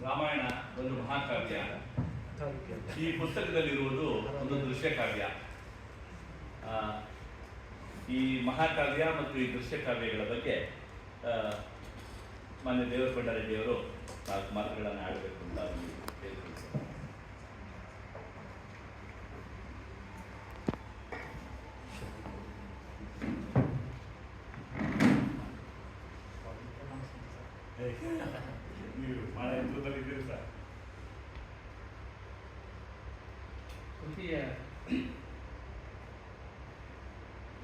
ರಾಮಾಯಣ ಒಂದು ಮಹಾಕಾವ್ಯ. ಈ ಪುಸ್ತಕದಲ್ಲಿರುವುದು ಒಂದು ದೃಶ್ಯ ಕಾವ್ಯ. ಈ ಮಹಾಕಾವ್ಯ ಮತ್ತು ಈ ದೃಶ್ಯ ಕಾವ್ಯಗಳ ಬಗ್ಗೆ ಮಾನ್ಯ ದೇವರಕೊಂಡ ರೆಡ್ಡಿಯವರು 4 ಮಾತುಗಳನ್ನು ಆಡಬೇಕು ಅಂತ ಹೇಳ್ಕೊಳ್ತಾರೆ. ಕೃತಿಯ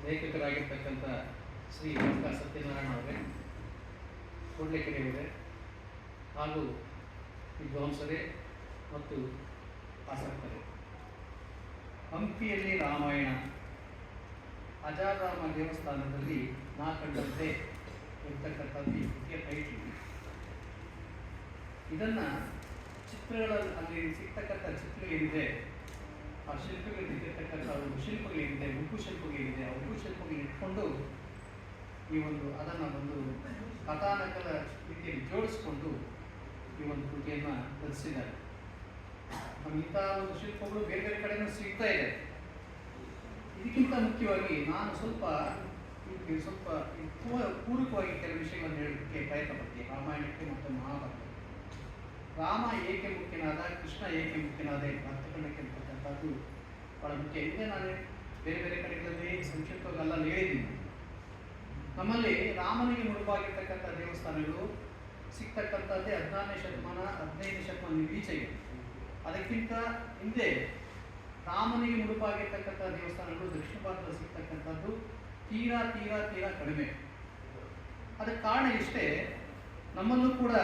ಲೇಖಕರಾಗಿರ್ತಕ್ಕಂಥ ಶ್ರೀ ಸತ್ಯನಾರಾಯಣ ಅವರೇ, ಕೂಡ್ಲೆಕೆರೆಯವರೇ ಹಾಗೂ ವಿದ್ವಾಂಸರೇ ಮತ್ತು ಆಸಕ್ತರೇ, ಹಂಪಿಯಲ್ಲಿ ರಾಮಾಯಣ ಅಜಾರಾಮ ದೇವಸ್ಥಾನದಲ್ಲಿ ನಾ ಕಂಡಂತೆ ಇರ್ತಕ್ಕಂಥದ್ದು ಈ ಕೃತಿಯ ಟೈಟ್ಲ್. ಇದನ್ನು ಚಿತ್ರಗಳಲ್ಲಿ ಅಲ್ಲಿ ಸಿಗ್ತಕ್ಕಂಥ ಚಿತ್ರ ಏನಿದೆ, ಆ ಶಿಲ್ಪಗಳಿರ್ತಕ್ಕಂಥ ಒಂದು ಶಿಲ್ಪಗಳಿದೆ, ಉಪ್ಪು ಶಿಲ್ಪಗಳಿದೆ, ಆ ಉಪ್ಪು ಶಿಲ್ಪಗಳು ಇಟ್ಕೊಂಡು ಈ ಒಂದು ಅದನ್ನು ಒಂದು ಕಥಾನಕದ ರೀತಿಯಲ್ಲಿ ಜೋಡಿಸ್ಕೊಂಡು ಈ ಒಂದು ಕೃತಿಯನ್ನು ರಚಿಸಿದ್ದಾರೆ. ಇಂಥ ಒಂದು ಶಿಲ್ಪಗಳು ಬೇರೆ ಬೇರೆ ಕಡೆನೂ ಸಿಗ್ತಾ ಇದೆ. ಇದಕ್ಕಿಂತ ಮುಖ್ಯವಾಗಿ ನಾನು ಸ್ವಲ್ಪ ಪೂರಕವಾಗಿ ಕೆಲವು ವಿಷಯಗಳನ್ನು ಹೇಳೋದಕ್ಕೆ ಪ್ರಯತ್ನ ಪಡ್ತೀನಿ. ರಾಮಾಯಣಕ್ಕೆ ಮತ್ತು ಮಹಾಭಾರತ, ರಾಮ ಏಕೆ ಮುಖ್ಯನಾದ, ಕೃಷ್ಣ ಏಕೆ ಮುಖ್ಯನಾದ ಅರ್ಥಕಂಡಕ್ಕೆ ಅಂತಕ್ಕಂಥದ್ದು ಬಹಳ ಮುಖ್ಯ. ಇದೆ ನಾನು ಬೇರೆ ಬೇರೆ ಕಡೆಗಳಲ್ಲಿ ಸಂಕ್ಷಿಪ್ತವಾಗಿ ಎಲ್ಲ ಹೇಳಿದ್ದೀನಿ. ನಮ್ಮಲ್ಲಿ ರಾಮನಿಗೆ ಮುಳುಬಾಗಿರ್ತಕ್ಕಂಥ ದೇವಸ್ಥಾನಗಳು ಸಿಗ್ತಕ್ಕಂಥದ್ದೇ 15ನೇ ಶತಮಾನ ಈಚೆಗೆ. ಅದಕ್ಕಿಂತ ಹಿಂದೆ ರಾಮನಿಗೆ ಮುಳುಬಾಗಿರ್ತಕ್ಕಂಥ ದೇವಸ್ಥಾನಗಳು ದಕ್ಷಿಣ ಭಾರತದಲ್ಲಿ ಸಿಗ್ತಕ್ಕಂಥದ್ದು ತೀರಾ ತೀರಾ ತೀರಾ ಕಡಿಮೆ. ಅದಕ್ಕೆ ಕಾರಣ ಇಷ್ಟೇ, ನಮ್ಮಲ್ಲೂ ಕೂಡ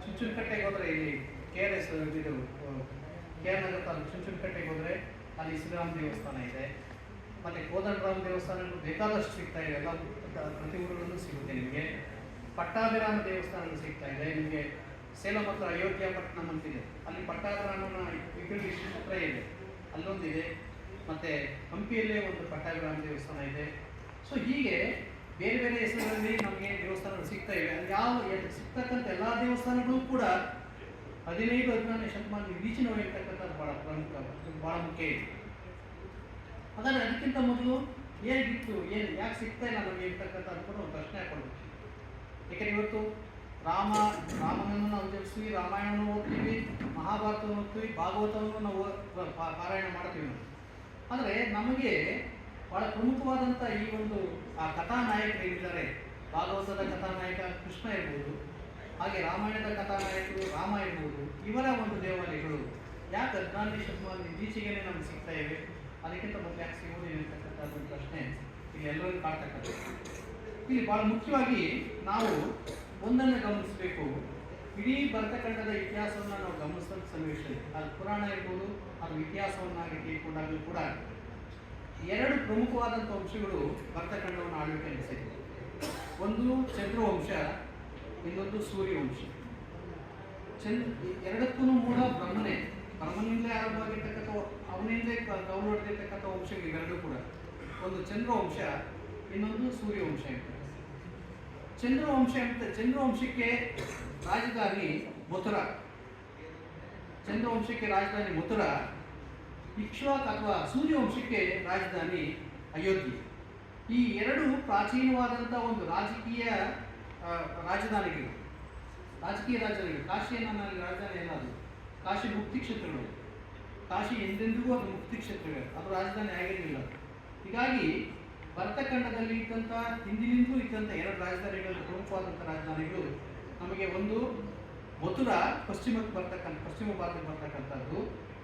ಚುಂಚನಕಟ್ಟೆಗೆ ಹೋದರೆ, ಇಲ್ಲಿ KRS ಇದು KR ನಗರ ತಾಲೂಕು ಚುಂಚನಕಟ್ಟೆಗೆ ಹೋದರೆ ಅಲ್ಲಿ ಶ್ರೀರಾಮ ದೇವಸ್ಥಾನ ಇದೆ, ಮತ್ತು ಕೋದಂಡರಾಮ ದೇವಸ್ಥಾನಗಳು ಬೇಕಾದಷ್ಟು ಸಿಗ್ತಾ ಇದೆ. ಎಲ್ಲ ಪ್ರತಿ ಊರುಗಳಲ್ಲೂ ಸಿಗುತ್ತೆ ನಿಮಗೆ. ಪಟ್ಟಾಭಿರಾಮ ದೇವಸ್ಥಾನಗಳು ಸಿಗ್ತಾ ಇದೆ ನಿಮಗೆ. ಸೇಲಂ ಹತ್ರ ಅಯೋಧ್ಯ ಪಟ್ಟಣಂ ಅಂತಿದೆ, ಅಲ್ಲಿ ಪಟ್ಟಾಭಿರಾಮನ ವಿಗ್ರಹ ಚಿತ್ರ ಇದೆ, ಅಲ್ಲೊಂದಿದೆ. ಮತ್ತು ಹಂಪಿಯಲ್ಲೇ ಒಂದು ಪಟ್ಟಾಭಿರಾಮ ದೇವಸ್ಥಾನ ಇದೆ. ಸೊ ಹೀಗೆ ಬೇರೆ ಬೇರೆ ಹೆಸರುಗಳಲ್ಲಿ ನಮಗೆ ದೇವಸ್ಥಾನಗಳು ಸಿಗ್ತಾ ಇವೆ. ಯಾವ ಸಿಗ್ತಕ್ಕಂಥ ಎಲ್ಲ ದೇವಸ್ಥಾನಗಳು ಕೂಡ 15-16ನೇ ಶತಮಾನ ಈಚಿನವಾಗಿರ್ತಕ್ಕಂಥದ್ದು ಭಾಳ ಮುಖ್ಯ ಇದೆ. ಹಾಗಾದರೆ ಅದಕ್ಕಿಂತ ಮೊದಲು ಹೇಗಿತ್ತು, ಯಾಕೆ ಸಿಗ್ತಾ ಇಲ್ಲ ನಮಗೆ ಇರ್ತಕ್ಕಂಥದ್ದು ಕೂಡ ಒಂದು ಪ್ರಶ್ನೆ ಹಾಕೊಳ್ಬೇಕು. ಯಾಕೆಂದರೆ ಇವತ್ತು ರಾಮನನ್ನು ನಾವು ಜಪಿಸ್ತೀವಿ, ರಾಮಾಯಣವನ್ನು ಓದ್ತೀವಿ, ಮಹಾಭಾರತವನ್ನು ಓದ್ತೀವಿ, ಭಾಗವತವನ್ನು ನಾವು ಪಾರಾಯಣ ಮಾಡ್ತೀವಿ. ಆದರೆ ನಮಗೆ ಬಹಳ ಪ್ರಮುಖವಾದಂಥ ಈ ಒಂದು ಆ ಕಥಾನಾಯಕರು ಏನಿದ್ದಾರೆ, ಭಾಗವತದ ಕಥಾನಾಯಕ ಕೃಷ್ಣ ಇರ್ಬೋದು, ಹಾಗೆ ರಾಮಾಯಣದ ಕಥಾನಾಯಕರು ರಾಮ ಇರ್ಬೋದು, ಇವರ ಒಂದು ದೇವಾಲಯಗಳು ಯಾಕೆ 14ನೇ ಶತಮಾನದ ಈಚೆಗೆ ನಮ್ಗೆ ಸಿಗ್ತಾ ಇವೆ, ಅದಕ್ಕಿಂತ ಮೊದಲು ಯಾಕೆ ಸಿಗೋದಿಲ್ಲ ಅಂತಕ್ಕಂಥ ಒಂದು ಪ್ರಶ್ನೆ ಇಲ್ಲಿ ಎಲ್ಲರಿಗೂ ಕಾಡ್ತಕ್ಕಂಥ. ಇಲ್ಲಿ ಭಾಳ ಮುಖ್ಯವಾಗಿ ನಾವು ಒಂದನ್ನು ಗಮನಿಸಬೇಕು. ಇಡೀ ಭರತಖಂಡದ ಇತಿಹಾಸವನ್ನು ನಾವು ಗಮನಿಸಿದ ಸನ್ನಿವೇಶದಲ್ಲಿ, ಅದು ಪುರಾಣ ಇರ್ಬೋದು, ಅದು ಇತಿಹಾಸವನ್ನಾಗಿ ತಿಳ್ಕೊಂಡಾಗಲೂ ಕೂಡ 2 ಪ್ರಮುಖವಾದಂಥ ವಂಶಗಳು ಭರತಖಂಡವನ್ನು ಆಳ್ವಿಕೆ ನಡೆಸಿದೆ. ಒಂದು ಚಂದ್ರವಂಶ, ಇನ್ನೊಂದು ಸೂರ್ಯವಂಶ. ಎರಡಕ್ಕೂ ಮೂಲ ಬ್ರಹ್ಮನಿಂದಲೇ ಆರಂಭವಾಗಿರ್ತಕ್ಕಂಥ, ಅವನಿಂದಲೇ ಕೌಲು ಹೊಡೆದಿರ್ತಕ್ಕಂಥ ವಂಶಗಳು ಇವೆರಡೂ ಕೂಡ. ಒಂದು ಚಂದ್ರವಂಶ, ಇನ್ನೊಂದು ಸೂರ್ಯವಂಶ ಅಂತ. ಚಂದ್ರವಂಶಕ್ಕೆ ರಾಜಧಾನಿ ಮಥುರಾ. ಇಕ್ಷ್ವಾಕ್ ಅಥವಾ ಸೂರ್ಯವಂಶಕ್ಕೆ ರಾಜಧಾನಿ ಅಯೋಧ್ಯೆ. ಈ 2 ಪ್ರಾಚೀನವಾದಂಥ ಒಂದು ರಾಜಕೀಯ ರಾಜಧಾನಿಗಳು. ಕಾಶಿಯನ್ನು ರಾಜಧಾನಿ ಏನದು, ಕಾಶಿ ಮುಕ್ತಿ ಕ್ಷೇತ್ರಗಳು. ಕಾಶಿ ಎಂದೆಂದಿಗೂ ಅದು ಮುಕ್ತಿ ಕ್ಷೇತ್ರಗಳು, ಅದು ರಾಜಧಾನಿ ಆಗಿರಲಿಲ್ಲ. ಹೀಗಾಗಿ ಭರತಖಂಡದಲ್ಲಿ ಇದ್ದಂಥ, ಹಿಂದಿನಿಂದಲೂ ಇದ್ದಂಥ 2 ರಾಜಧಾನಿಗಳು, ಪ್ರಮುಖವಾದಂಥ ರಾಜಧಾನಿಗಳು ನಮಗೆ, ಒಂದು ಮಥುರಾ ಪಶ್ಚಿಮ ಭಾರತಕ್ಕೆ ಬರ್ತಕ್ಕಂಥದ್ದು,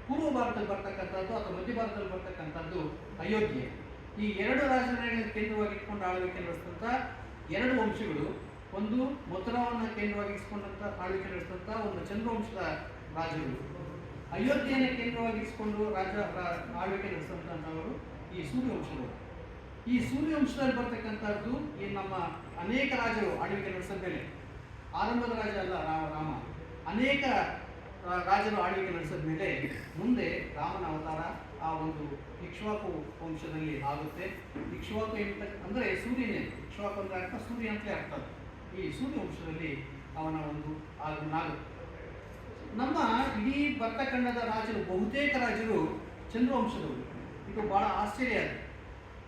ಪೂರ್ವ ಭಾರತದಲ್ಲಿ ಬರ್ತಕ್ಕಂಥದ್ದು ಅಥವಾ ಮಧ್ಯ ಭಾರತದಲ್ಲಿ ಬರ್ತಕ್ಕಂಥದ್ದು ಅಯೋಧ್ಯೆ. ಈ 2 ರಾಜಧಾನಿಗಳನ್ನು ಕೇಂದ್ರವಾಗಿ ಇಟ್ಕೊಂಡು ಆಳ್ವಿಕೆ ನಡೆಸಿದಂಥ 2 ವಂಶಗಳು, ಒಂದು ಮಥುರಾವನ್ನು ಕೇಂದ್ರವಾಗಿರಿಸಿಕೊಂಡಂಥ ಆಳ್ವಿಕೆ ನಡೆಸಿದಂಥ ಒಂದು ಚಂದ್ರವಂಶದ ರಾಜರು, ಅಯೋಧ್ಯೆಯನ್ನು ಕೇಂದ್ರವಾಗಿರಿಸಿಕೊಂಡು ಆಳ್ವಿಕೆ ನಡೆಸಿದಂಥವರು ಈ ಸೂರ್ಯವಂಶಗಳು. ಈ ಸೂರ್ಯವಂಶದಲ್ಲಿ ಬರ್ತಕ್ಕಂಥದ್ದು ಈ ನಮ್ಮ ಅನೇಕ ರಾಜರು ಆಳ್ವಿಕೆ ನಡೆಸಿದ ಮೇಲೆ, ಆರಂಭದ ರಾಜ ಅಲ್ಲ ರಾಮ, ಅನೇಕ ರಾಜರು ಆಳ್ವಿಕೆ ನಡೆಸಿದ ಮೇಲೆ ಮುಂದೆ ರಾಮನ ಅವತಾರ ಆ ಒಂದು ಇಕ್ಷ್ವಾಕು ವಂಶದಲ್ಲಿ ಆಗುತ್ತೆ. ಇಕ್ಷ್ವಾಕು ಅಂದರೆ ಸೂರ್ಯನೇ, ಇಕ್ಷ್ವಾಕು ಅಂದರೆ ಅರ್ಥ ಸೂರ್ಯ ಅಂತಲೇ ಅರ್ಥ. ಈ ಸೂರ್ಯ ವಂಶದಲ್ಲಿ ಅವನ ಒಂದು ಆಗಮನ ಆಗುತ್ತೆ. ನಮ್ಮ ಇಡೀ ಭರತಖಂಡದ ರಾಜರು ಬಹುತೇಕ ರಾಜರು ಚಂದ್ರವಂಶದವರು. ಇದು ಬಹಳ ಆಶ್ಚರ್ಯ.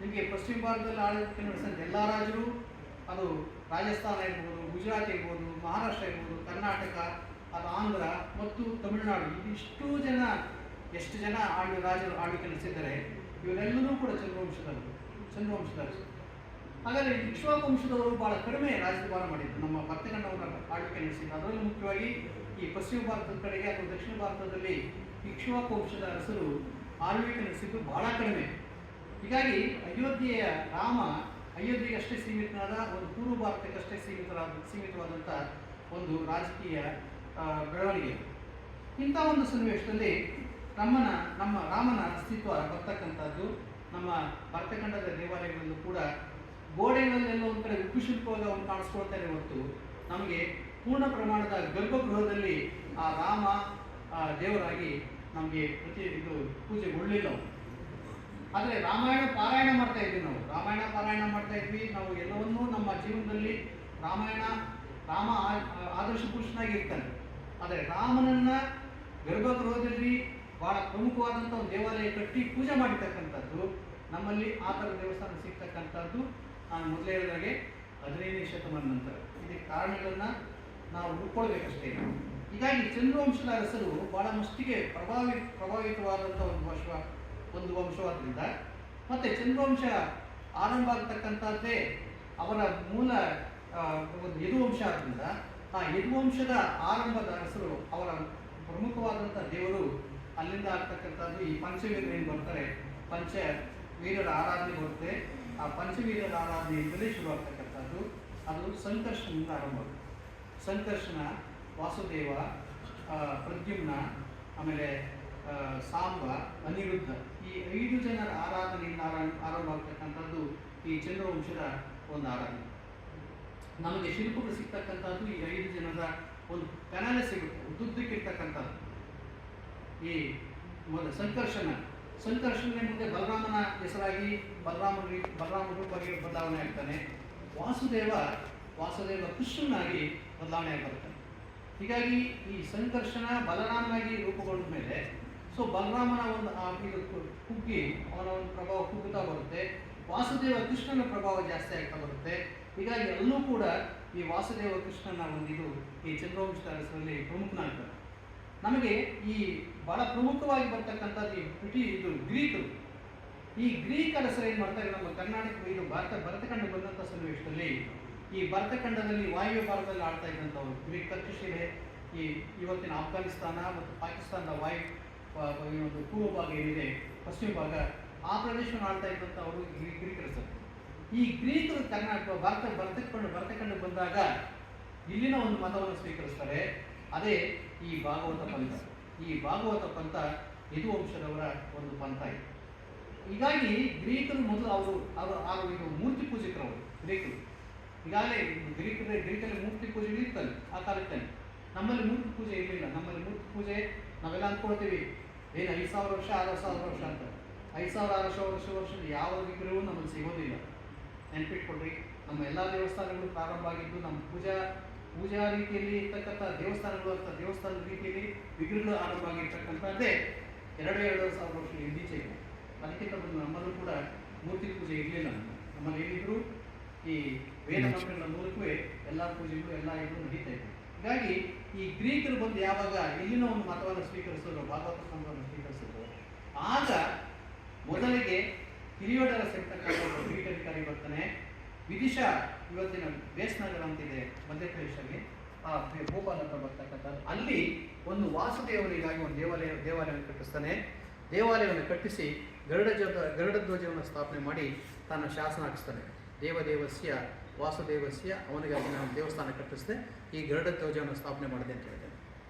ನಿಮಗೆ ಪಶ್ಚಿಮ ಭಾರತದಲ್ಲಿ ಆಳ್ವಿಕೆ ನಡೆಸಿದ ಎಲ್ಲ ರಾಜರು, ಅದು ರಾಜಸ್ಥಾನ ಇರ್ಬೋದು, ಗುಜರಾತ್ ಇರ್ಬೋದು, ಮಹಾರಾಷ್ಟ್ರ ಇರ್ಬೋದು, ಕರ್ನಾಟಕ, ಅದು ಆಂಧ್ರ ಮತ್ತು ತಮಿಳುನಾಡು, ಇದಿಷ್ಟು ಜನ ಎಷ್ಟು ಜನ ರಾಜರು ಆಳ್ವಿಕೆ ನಡೆಸಿದ್ದಾರೆ, ಇವರೆಲ್ಲರೂ ಕೂಡ ಚಂದ್ರವಂಶದವರು. ಹಾಗಾದರೆ ಇಕ್ಷ್ವಾಕು ವಂಶದವರು ಬಹಳ ಕಡಿಮೆ ರಾಜ್ಯಭಾರ ಮಾಡಿದ್ರು ನಮ್ಮ ಭರತಖಂಡವನ್ನು ಆಳ್ವಿಕೆ ನಡೆಸಿದ್ರು. ಅದರಲ್ಲೂ ಮುಖ್ಯವಾಗಿ ಈ ಪಶ್ಚಿಮ ಭಾರತದ ಕಡೆಗೆ ಅಥವಾ ದಕ್ಷಿಣ ಭಾರತದಲ್ಲಿ ಇಕ್ಷ್ವಾಕು ವಂಶದ ಅರಸರು ಆಳ್ವಿಕೆ ನಡೆಸಿದ್ದು ಬಹಳ ಕಡಿಮೆ. ಹೀಗಾಗಿ ಅಯೋಧ್ಯೆಯ ರಾಮ ಅಯೋಧ್ಯೆಗಷ್ಟೇ ಸೀಮಿತನಾದ, ಒಂದು ಪೂರ್ವ ಭಾರತಕ್ಕಷ್ಟೇ ಸೀಮಿತವಾದಂಥ ಒಂದು ರಾಜಕೀಯ ಬೆಳವಣಿಗೆ. ಇಂಥ ಒಂದು ಸನ್ನಿವೇಶದಲ್ಲಿ ನಮ್ಮ ರಾಮನ ಅಸ್ತಿತ್ವ ಬರ್ತಕ್ಕಂಥದ್ದು ನಮ್ಮ ಭರತಖಂಡದ ದೇವಾಲಯಗಳಲ್ಲೂ ಕೂಡ ಗೋಡೆಗಳಲ್ಲೆಲ್ಲ ಒಂದು ಕಡೆ ಉಪ್ಪು ಶಿಲ್ಪವಾಗಿ ಅವನು ಕಾಣಿಸ್ಕೊಳ್ತಾರೆ ಹೊರತು ನಮಗೆ ಪೂರ್ಣ ಪ್ರಮಾಣದ ಗರ್ಭಗೃಹದಲ್ಲಿ ಆ ರಾಮ ದೇವರಾಗಿ ನಮಗೆ ಪೂಜೆಗೊಳ್ಳಿಲ್ಲ. ಆದರೆ ರಾಮಾಯಣ ಪಾರಾಯಣ ಮಾಡ್ತಾ ಇದ್ವಿ ನಾವು ಎಲ್ಲವನ್ನೂ ನಮ್ಮ ಜೀವನದಲ್ಲಿ ರಾಮ ಆದರ್ಶ ಪುರುಷನಾಗಿ ಇರ್ತಾನೆ. ಆದರೆ ರಾಮನನ್ನ ಗರ್ಭಗೃಹದಲ್ಲಿ ಬಹಳ ಪ್ರಮುಖವಾದಂಥ ಒಂದು ದೇವಾಲಯ ಕಟ್ಟಿ ಪೂಜೆ ಮಾಡಿರ್ತಕ್ಕಂಥದ್ದು, ನಮ್ಮಲ್ಲಿ ಆ ಥರ ದೇವಸ್ಥಾನ ಸಿಗ್ತಕ್ಕಂಥದ್ದು ನಾನು ಮೊದಲೇ ಹೇಳಿದಾಗೆ 15ನೇ ಶತಮಾನ ನಂತರ. ಇದಕ್ಕೆ ಕಾರಣಗಳನ್ನು ನಾವು ಹುಡ್ಕೊಳ್ಬೇಕಷ್ಟೇ. ಹೀಗಾಗಿ ಚಂದ್ರವಂಶದ ಅರಸರು ಬಹಳ ಮಟ್ಟಿಗೆ ಪ್ರಭಾವಿತವಾದಂಥ ಒಂದು ವಂಶವಾದ್ರಿಂದ, ಮತ್ತು ಚಂದ್ರವಂಶ ಆರಂಭ ಆಗ್ತಕ್ಕಂಥದ್ದೇ ಅವರ ಮೂಲ ಒಂದು ಯದುವಂಶ ಆದ್ದರಿಂದ, ಆ ಯದುವಂಶದ ಆರಂಭದ ಅರಸರು ಅವರ ಪ್ರಮುಖವಾದಂಥ ದೇವರು ಅಲ್ಲಿಂದ ಆಗ್ತಕ್ಕಂಥದ್ದು ಈ ಪಂಚವೀರರು ಏನು ಬರ್ತಾರೆ, ಪಂಚವೀರರ ಆರಾಧನೆ ಬರುತ್ತೆ. ಆ ಪಂಚವೀರರ ಆರಾಧನೆಯಿಂದಲೇ ಶುರುವಾಗ್ತಕ್ಕಂಥದ್ದು. ಅದು ಸಂಕರ್ಷಣದಿಂದ ಆರಂಭ. ಸಂಕರ್ಷಣ, ವಾಸುದೇವ, ಪ್ರದ್ಯುಮ್ನ, ಆಮೇಲೆ ಸಾಂಬ, ಅನಿರುದ್ಧ, ಈ 5 ಜನರ ಆರಾಧನೆಯಿಂದ ಆರಂಭ ಆಗ್ತಕ್ಕಂಥದ್ದು ಈ ಚಂದ್ರವಂಶದ ಒಂದು ಆರಾಧನೆ. ನಮಗೆ ಶಿಲ್ಪಗಳು ಸಿಗ್ತಕ್ಕಂಥದ್ದು ಈ 5 ಜನರ ಒಂದು ಪ್ಯಾನಲ್ ಸಿಗುತ್ತೆ, ಉದ್ದುದ್ದಕ್ಕಿರ್ತಕ್ಕಂಥದ್ದು. ಈ ಸಂಕರ್ಷಣೆ ಮುಂದೆ ಬಲರಾಮನ ಹೆಸರಾಗಿ ಬಲರಾಮ ರೂಪವಾಗಿ ಬದಲಾವಣೆ ಆಗ್ತಾನೆ. ವಾಸುದೇವ ಕೃಷ್ಣನಾಗಿ ಬದಲಾವಣೆ ಬರ್ತಾನೆ. ಹೀಗಾಗಿ ಈ ಸಂಕರ್ಷಣ ಬಲರಾಮನಾಗಿ ರೂಪುಗೊಂಡ ಮೇಲೆ ಬಲರಾಮನ ಒಂದು ಕುಗ್ಗಿ ಅವನ ಒಂದು ಪ್ರಭಾವ ಕುಗ್ಗುತ್ತಾ ಬರುತ್ತೆ. ವಾಸುದೇವ ಕೃಷ್ಣನ ಪ್ರಭಾವ ಜಾಸ್ತಿ ಆಗ್ತಾ ಬರುತ್ತೆ. ಹೀಗಾಗಿ ಅಲ್ಲೂ ಕೂಡ ಈ ವಾಸುದೇವ ಕೃಷ್ಣನ ಒಂದು ಈ ಚಂದ್ರವಂಶದ ಅರಸರಲ್ಲಿ ಪ್ರಮುಖನಾಗ್ತಾರೆ. ನಮಗೆ ಈ ಬಹಳ ಪ್ರಮುಖವಾಗಿ ಬರ್ತಕ್ಕಂಥದ್ದು ಗ್ರೀಕರು. ಈ ಗ್ರೀಕ್ ಅರಸರು ಏನು ಮಾಡ್ತಾರೆ, ನಮ್ಮ ಕರ್ನಾಟಕ ಭರತಖಂಡ ಬಂದಂಥ ಸನ್ನಿವೇಶದಲ್ಲಿ ಈ ಭರತಖಂಡದಲ್ಲಿ ವಾಯುವ್ಯ ಭಾರತದಲ್ಲಿ ಆಳ್ತಾ ಇದ್ದಂಥವ್ರು ಗ್ರೀಕ್ ತಕ್ಷಶಿಲೆ, ಈ ಇವತ್ತಿನ ಆಫ್ಘಾನಿಸ್ತಾನ ಮತ್ತು ಪಾಕಿಸ್ತಾನದ ಒಂದು ಪೂರ್ವ ಭಾಗ ಏನಿದೆ, ಪಶ್ಚಿಮ ಭಾಗ, ಆ ಪ್ರದೇಶವನ್ನು ಆಳ್ತಾ ಇದ್ದಂಥವರು ಗ್ರೀಕ್ ಅರಸರು. ಈ ಗ್ರೀಕರು ಭರತಖಂಡ ಬಂದಾಗ ಇಲ್ಲಿನ ಒಂದು ಮತವನ್ನು ಸ್ವೀಕರಿಸ್ತಾರೆ. ಅದೇ ಈ ಭಾಗವತ ಪಂಥ. ಈ ಭಾಗವತ ಪಂಥ ಯದುವಂಶದವರ ಒಂದು ಪಂಥ ಇದೆ. ಹೀಗಾಗಿ ಗ್ರೀಕರು ಮೊದಲು ಅವರು ಇದು ಮೂರ್ತಿ ಪೂಜಕರವರು ಗ್ರೀಕರು. ಈಗಾಗಲೇ ಗ್ರೀಕಲ್ಲಿ ಮೂರ್ತಿ ಪೂಜೆ ಇರ್ತಲ್ಲ ಆ ಕಾಲದಲ್ಲಿ. ನಮ್ಮಲ್ಲಿ ಮೂರ್ತಿ ಪೂಜೆ ಇರಲಿಲ್ಲ. ನಮ್ಮಲ್ಲಿ ಮೂರ್ತಿ ಪೂಜೆ ನಾವೆಲ್ಲ ಅಂದ್ಕೊಳ್ತೀವಿ ಏನು 5,000 ವರ್ಷ 6,000 ವರ್ಷ ಅಂತ. 5,000 ವರ್ಷದ ಯಾವ ವಿಗ್ರಹವೂ ನಮ್ಮಲ್ಲಿ ಸಿಗೋದಿಲ್ಲ. ನೆನ್ಪಿಟ್ಕೊಳ್ರಿ, ನಮ್ಮ ಎಲ್ಲ ದೇವಸ್ಥಾನಗಳು ಪ್ರಾರಂಭ ಆಗಿದ್ದು ನಮ್ಮ ಪೂಜಾ ರೀತಿಯಲ್ಲಿ ಇರ್ತಕ್ಕಂಥ ದೇವಸ್ಥಾನಗಳು ಅಥವಾ ದೇವಸ್ಥಾನದ ರೀತಿಯಲ್ಲಿ ವಿಗ್ರಹಗಳು ಆರಂಭ ಆಗಿರ್ತಕ್ಕಂಥದ್ದೇ 2,000 ವರ್ಷ ಹಿಂದೀಚೆ ಇದೆ. ಅದಕ್ಕಿಂತ ಮೊದಲು ನಮ್ಮಲ್ಲೂ ಕೂಡ ಮೂರ್ತಿ ಪೂಜೆ ಇರಲಿಲ್ಲ. ನಮ್ಮಲ್ಲಿ ಏನಿದ್ರು ಈ ವೇದ ಮಂತ್ರಗಳ ಮೂಲಕವೇ ಎಲ್ಲ ಪೂಜೆಗಳು ಎಲ್ಲ ನಡೀತಾ ಇದೆ. ಹೀಗಾಗಿ ಈ ಗ್ರೀಕರು ಬಂದು ಯಾವಾಗ ಇಲ್ಲಿನ ಒಂದು ಮತವನ್ನು ಸ್ವೀಕರಿಸಿದ್ರು, ಭಾಗವತ ಸಂಘವನ್ನು ಸ್ವೀಕರಿಸಿದ್ರು, ಆಗ ಮೊದಲಿಗೆ ಹಿರಿಯೋಡರ ಸೇರ್ತಕ್ಕಂಥ ಗ್ರೀಕ್ ಅಧಿಕಾರಿ ಬರ್ತಾನೆ. ವಿದಿಶಾ, ಇವತ್ತಿನ ಬೇಸ್ನಗರ ಅಂತಿದೆ ಮಧ್ಯಪ್ರದೇಶದಲ್ಲಿ, ಆ ಭೋಪಾಲ್ ಹತ್ರ ಬರ್ತಕ್ಕಂಥದ್ದು. ಅಲ್ಲಿ ಒಂದು ವಾಸುದೇವನಿಗಾಗಿ ಒಂದು ದೇವಾಲಯವನ್ನು ಕಟ್ಟಿಸ್ತಾನೆ. ದೇವಾಲಯವನ್ನು ಕಟ್ಟಿಸಿ ಗರುಡ ಧ್ವಜವನ್ನು ಸ್ಥಾಪನೆ ಮಾಡಿ ತನ್ನ ಶಾಸನ ಹಾಕಿಸ್ತಾನೆ. ದೇವದೇವಸ್ಯ ವಾಸುದೇವಸ್ಯ, ಅವನಿಗಾಗಿ ನಾನು ದೇವಸ್ಥಾನ ಕಟ್ಟಿಸಿದೆ, ಈ ಗರುಡ ಧ್ವಜವನ್ನು ಸ್ಥಾಪನೆ ಮಾಡಿದೆ ಅಂತ ಹೇಳ್ತೇನೆ.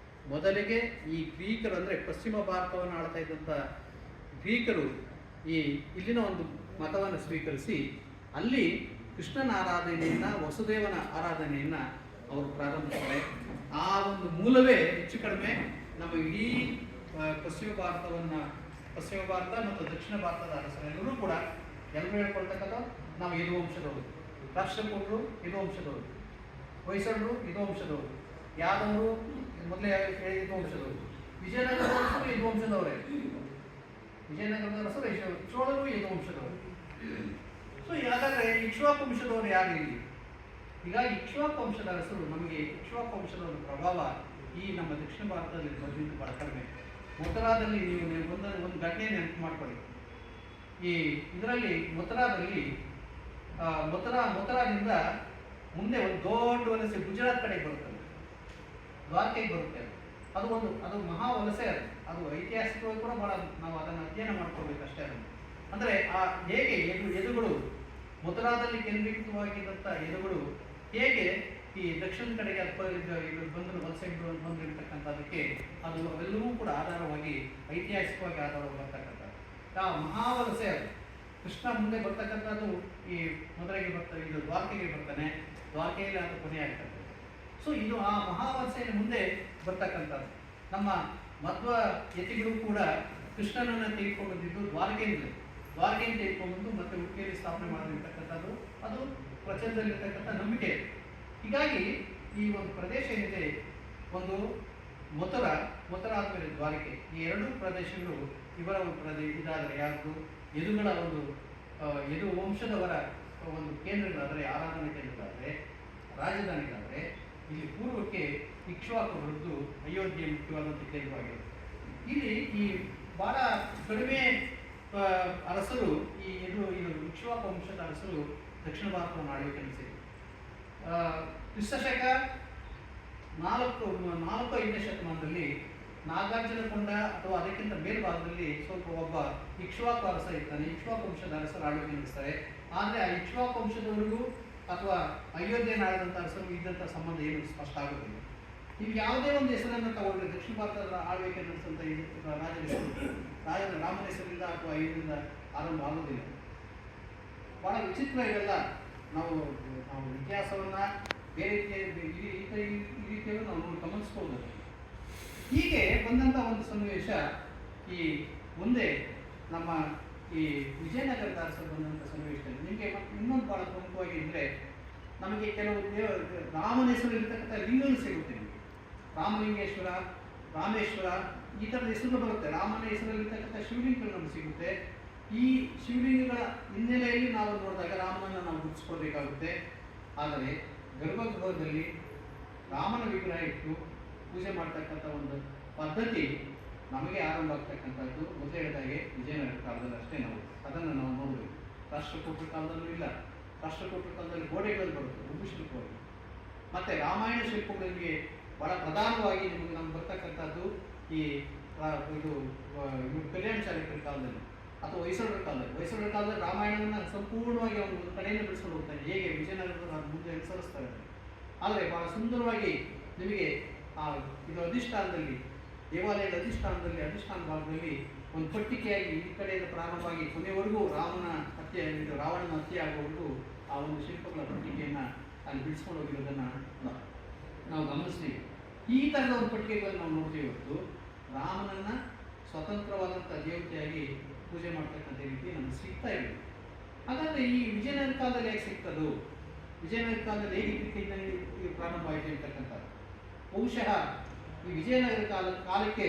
ಮೊದಲಿಗೆ ಈ ಗ್ರೀಕರು ಅಂದರೆ ಪಶ್ಚಿಮ ಭಾರತವನ್ನು ಆಳ್ತಾ ಇದ್ದಂಥ ಗ್ರೀಕರು ಇಲ್ಲಿನ ಒಂದು ಮತವನ್ನು ಸ್ವೀಕರಿಸಿ ಅಲ್ಲಿ ಕೃಷ್ಣನ ಆರಾಧನೆಯನ್ನು, ವಸುದೇವನ ಆರಾಧನೆಯನ್ನು ಅವರು ಪ್ರಾರಂಭಿಸ್ತಾರೆ. ಆ ಒಂದು ಮೂಲವೇ ಹೆಚ್ಚು ಕಡಿಮೆ ನಮ್ಮ ಇಡೀ ಪಶ್ಚಿಮ ಭಾರತ ಮತ್ತು ದಕ್ಷಿಣ ಭಾರತದ ಅರಸರೆಲ್ಲರೂ ಕೂಡ ಎಲ್ಲರೂ ಹೇಳ್ಕೊಳ್ತಕ್ಕಂಥ ನಾವು ಯದುವಂಶದವರು, ರಾಷ್ಟ್ರಕೂಟರು ಯದುವಂಶದವರು, ಹೊಯ್ಸಳರು ಯದುವಂಶದವರು, ಯಾದವರು ಮೊದಲೇ ಹೇಳಿದ ವಂಶದವರು, ವಿಜಯನಗರದ ಅರಸರು ಯದು ವಂಶದವರೇ, ವಿಜಯನಗರದ ಅರಸರು ಚೋಳರು ಯದು ವಂಶದವರು. ಸೊ ಹಾಗಾದ್ರೆ ಇಕ್ಷ್ವಾಕು ವಂಶದವರು ಯಾರು ಇಲ್ಲಿ? ಹೀಗಾಗಿ ಇಕ್ಷ್ವಾಕು ವಂಶದ ಅರಸರು, ನಮಗೆ ಇಕ್ಷ್ವಾಕು ವಂಶದ ಒಂದು ಪ್ರಭಾವ ಈ ನಮ್ಮ ದಕ್ಷಿಣ ಭಾರತದಲ್ಲಿ ಬಂದಿದ್ದು ಬಹಳ ಕಡಿಮೆ. ಮೊತರಾದಲ್ಲಿ ನೀವು ಒಂದು ಘಟನೆ ನೆನಪು ಮಾಡ್ಕೊಳ್ಳಿ. ಈ ಇದರಲ್ಲಿ ಮೊತರಾದಲ್ಲಿ ಮೊತರಾದಿಂದ ಮುಂದೆ ಒಂದು ದೊಡ್ಡ ವಲಸೆ ಗುಜರಾತ್ ಕಡೆಗೆ ಬರುತ್ತದೆ, ದ್ವಾರಕೆಗೆ ಬರುತ್ತೆ. ಅದು ಮಹಾ ವಲಸೆ. ಅದು ಐತಿಹಾಸಿಕವಾಗಿ ಕೂಡ ಬಹಳ ನಾವು ಅದನ್ನು ಅಧ್ಯಯನ ಮಾಡ್ಕೋಬೇಕಷ್ಟೇ. ಅದನ್ನು ಅಂದರೆ ಹೇಗೆ ಎದುಗಳು ಮೊತರಾದಲ್ಲಿ ಕೇಂದ್ರೀಕೃತವಾಗಿದ್ದಂಥ ಎದುಗಳು ಹೇಗೆ ಈ ದಕ್ಷಿಣ ಕಡೆಗೆ ಬಂದು ವಲಸೆ ಬಂದಿರತಕ್ಕಂಥದಕ್ಕೆ ಅದು ಅವೆಲ್ಲವೂ ಕೂಡ ಆಧಾರವಾಗಿ ಐತಿಹಾಸಿಕವಾಗಿ ಆಧಾರವಾಗಿ ಬರ್ತಕ್ಕಂಥದ್ದು. ಆ ಮಹಾವಲಸೆ ಅದು ಕೃಷ್ಣ ಮುಂದೆ ಬರ್ತಕ್ಕಂಥದ್ದು ಈ ಮಧುರೆಗೆ ಬರ್ತಾನೆ, ಇದು ದ್ವಾರಕೆಗೆ ಬರ್ತಾನೆ, ದ್ವಾರಕೆಯಲ್ಲಿ ಅದು ಕೊನೆ ಆಗ್ತದೆ. ಸೊ ಇದು ಆ ಮಹಾವಲಸೆಯ ಮುಂದೆ ಬರ್ತಕ್ಕಂಥದ್ದು. ನಮ್ಮ ಮಧ್ವ ಯತಿಗಳು ಕೂಡ ಕೃಷ್ಣನನ್ನು ತೆಗೆದುಕೊಂಡು ಬಂದಿದ್ದು ದ್ವಾರಕೆಯಿಂದ ತೆಗೆದುಕೊಂಡು ಮತ್ತೆ ಉಡುಪಿಯಲ್ಲಿ ಸ್ಥಾಪನೆ ಮಾಡಿರ್ತಕ್ಕಂಥದ್ದು ಅದು ಪ್ರಚಾರದಲ್ಲಿರ್ತಕ್ಕಂಥ ನಂಬಿಕೆ. ಹೀಗಾಗಿ ಈ ಒಂದು ಪ್ರದೇಶ ಏನಿದೆ, ಒಂದು ಮೊತರ ಆದಮೇಲೆ ದ್ವಾರಕೆ, ಈ ಎರಡೂ ಪ್ರದೇಶಗಳು ಇವರ ಒಂದು ಇದಾದರೆ ಯಾವುದು ಯದುಗಳ ಒಂದು ಯದು ವಂಶದವರ ಒಂದು ಕೇಂದ್ರಗಳಾದರೆ, ಆರಾಧನಾ ಕೇಂದ್ರಗಳಾದರೆ, ರಾಜಧಾನಿಗಳಾದರೆ, ಇಲ್ಲಿ ಪೂರ್ವಕ್ಕೆ ಇಕ್ಷ್ವಾಕುಗಳದ್ದು ಅಯೋಧ್ಯೆ ಮುಖ್ಯವಾದಂಥ ಕೇಂದ್ರವಾಗಿದೆ. ಇಲ್ಲಿ ಈ ಬಹಳ ಕಡಿಮೆ ಅರಸರು ಇದು ಇಕ್ಷ್ವಾಕು ವಂಶದ ಅರಸರು ದಕ್ಷಿಣ ಭಾರತವನ್ನು ಆಳ್ವಿಕೆ ನಡೆಸಿದರು. ಕ್ರಿಸ್ತಶಕ 4-5ನೇ ಶತಮಾನದಲ್ಲಿ ನಾಗಾರ್ಜುನಕೊಂಡ ಅಥವಾ ಅದಕ್ಕಿಂತ ಮೇಲ್ಭಾಗದಲ್ಲಿ ಸ್ವಲ್ಪ ಒಬ್ಬ ಇಕ್ಷ್ವಾಕು ಅರಸ ಇರ್ತಾನೆ, ಇಕ್ಷ್ವಾಕು ವಂಶದ ಅರಸರು ಆಳ್ವಿಕೆ ನಡೆಸ್ತಾರೆ. ಆದರೆ ಆ ಇಕ್ಷ್ವಾಕು ವಂಶದವರಿಗೂ ಅಥವಾ ಅಯೋಧ್ಯೆಯನ್ನು ಆಳಿದಂಥ ಅರಸರು ಇದ್ದಂಥ ಸಂಬಂಧ ಏನು ಸ್ಪಷ್ಟ ಆಗುತ್ತಿಲ್ಲ. ನೀವು ಯಾವುದೇ ಒಂದು ಹೆಸರನ್ನು ತಗೊಂಡ್ರೆ ದಕ್ಷಿಣ ಭಾರತದ ಆಳ್ವಿಕೆ ನಡೆಸಿದಂಥ ರಾಜನ ರಾಮನ ಹೆಸರಿಂದ ಅಥವಾ ಅಯೋಧ್ಯೆಯಿಂದ ಆರಂಭ ಆಗೋದಿಲ್ಲ. ಬಹಳ ವಿಚಿತ್ರ ಇವೆಲ್ಲ. ನಾವು ಇತಿಹಾಸವನ್ನು ಬೇರೆ ರೀತಿಯಲ್ಲಿ ನಾವು ಗಮನಿಸ್ಬೋದು. ಹೀಗೆ ಬಂದಂಥ ಒಂದು ಸನ್ನಿವೇಶ ಈ ಮುಂದೆ ನಮ್ಮ ಈ ವಿಜಯನಗರದ ಅರಸರು ಬಂದಂಥ ಸನ್ನಿವೇಶದಲ್ಲಿ ನಿಮಗೆ ಇನ್ನೊಂದು ಬಹಳ ಪ್ರಮುಖವಾಗಿ ಅಂದರೆ, ನಮಗೆ ಕೆಲವು ರಾಮನ ಹೆಸರು ಇರತಕ್ಕಂಥ ಲಿಂಗಗಳು ಸಿಗುತ್ತೆ. ರಾಮಲಿಂಗೇಶ್ವರ, ರಾಮೇಶ್ವರ, ಈ ಥರದ ಹೆಸರುಗಳು ಬರುತ್ತೆ. ರಾಮನ ಹೆಸರಲ್ಲಿರ್ತಕ್ಕಂಥ ಶಿವಲಿಂಗಗಳು ನಮಗೆ ಸಿಗುತ್ತೆ. ಈ ಶಿವಲಿಂಗಗಳ ಹಿನ್ನೆಲೆಯಲ್ಲಿ ನಾವು ನೋಡಿದಾಗ ರಾಮನನ್ನು ನಾವು ಗುರುತಿಸ್ಕೊಳ್ಬೇಕಾಗುತ್ತೆ. ಆದರೆ ಗರ್ಭಗೃಹದಲ್ಲಿ ರಾಮನ ವಿಗ್ರಹ ಇಟ್ಟು ಪೂಜೆ ಮಾಡ್ತಕ್ಕಂಥ ಒಂದು ಪದ್ಧತಿ ನಮಗೆ ಆರಂಭ ಆಗ್ತಕ್ಕಂಥದ್ದು ಮೊದಲೇ ಹೇಳಿದಾಗೆ ವಿಜಯನಗರ ಕಾಲದಲ್ಲಿ ಅಷ್ಟೇ. ಅದನ್ನು ನಾವು ನೋಡಬೇಕು. ರಾಷ್ಟ್ರಕೂಟರ ಕಾಲದಲ್ಲೂ ಇಲ್ಲ. ರಾಷ್ಟ್ರಕೂಟರ ಕಾಲದಲ್ಲಿ ಗೋಡೆಗಳಲ್ಲಿ ಬರುತ್ತೆ ಉಬ್ಬು ಶಿಲ್ಪವಾಗಿ. ಮತ್ತು ರಾಮಾಯಣ ಶಿಲ್ಪಗಳಿಗೆ ಬಹಳ ಪ್ರಧಾನವಾಗಿ ನಮ್ಗೆ ಬರ್ತಕ್ಕಂಥದ್ದು ಈ ಕಲ್ಯಾಣ ಚಾಲುಕ್ಯರ ಕಾಲದಲ್ಲಿ ಅಥವಾ ಹೊಯ್ಸಳರ ಕಾಲದಲ್ಲಿ ರಾಮಾಯಣವನ್ನು ಸಂಪೂರ್ಣವಾಗಿ ಅವನು ಒಂದು ಕಡೆಯಿಂದ ಬಿಡಿಸ್ಕೊಂಡು ಹೋಗ್ತಾನೆ. ಹೇಗೆ ವಿಜಯನಗರದ ಮುಂದೆ ಅನುಸರಿಸ್ತಾರೆ. ಆದರೆ ಬಹಳ ಸುಂದರವಾಗಿ ನಿಮಗೆ ಇದು ಅಧಿಷ್ಠಾನದಲ್ಲಿ, ದೇವಾಲಯದ ಅಧಿಷ್ಠಾನ ಭಾಗದಲ್ಲಿ ಒಂದು ಪಟ್ಟಿಕೆಯಾಗಿ ಈ ಕಡೆಯಿಂದ ಪ್ರಾರಂಭವಾಗಿ ಕೊನೆವರೆಗೂ ರಾವಣನ ಹತ್ಯೆ ಆಗುವವರೆಗೂ ಆ ಒಂದು ಶಿಲ್ಪಗಳ ಪಟ್ಟಿಕೆಯನ್ನು ಅಲ್ಲಿ ಬಿಡಿಸ್ಕೊಂಡು ಹೋಗಿರೋದನ್ನು ನಾವು ಗಮನಿಸ್ತೀವಿ. ಈ ಥರದ ಒಂದು ಪಟ್ಟಿಕೆಗಳನ್ನು ನಾವು ನೋಡ್ತೀವಿ. ಹೊರತು ರಾಮನನ್ನು ಸ್ವತಂತ್ರವಾದಂಥ ದೇವತೆಯಾಗಿ ಪೂಜೆ ಮಾಡ್ತಕ್ಕಂಥ ರೀತಿ ನಮಗೆ ಸಿಗ್ತಾ ಇದೆ. ಹಾಗಾದರೆ ಈ ವಿಜಯನಗರ ಕಾಲದಲ್ಲಿ ಹೇಗೆ ಸಿಗ್ತದ್ದು, ವಿಜಯನಗರ ಕಾಲದಲ್ಲಿ ಹೇಗೆ ರೀತಿಯಿಂದ ಪ್ರಾರಂಭ ಆಯಿತು ಅಂತಕ್ಕಂಥದ್ದು ಬಹುಶಃ ಈ ವಿಜಯನಗರ ಕಾಲಕ್ಕೆ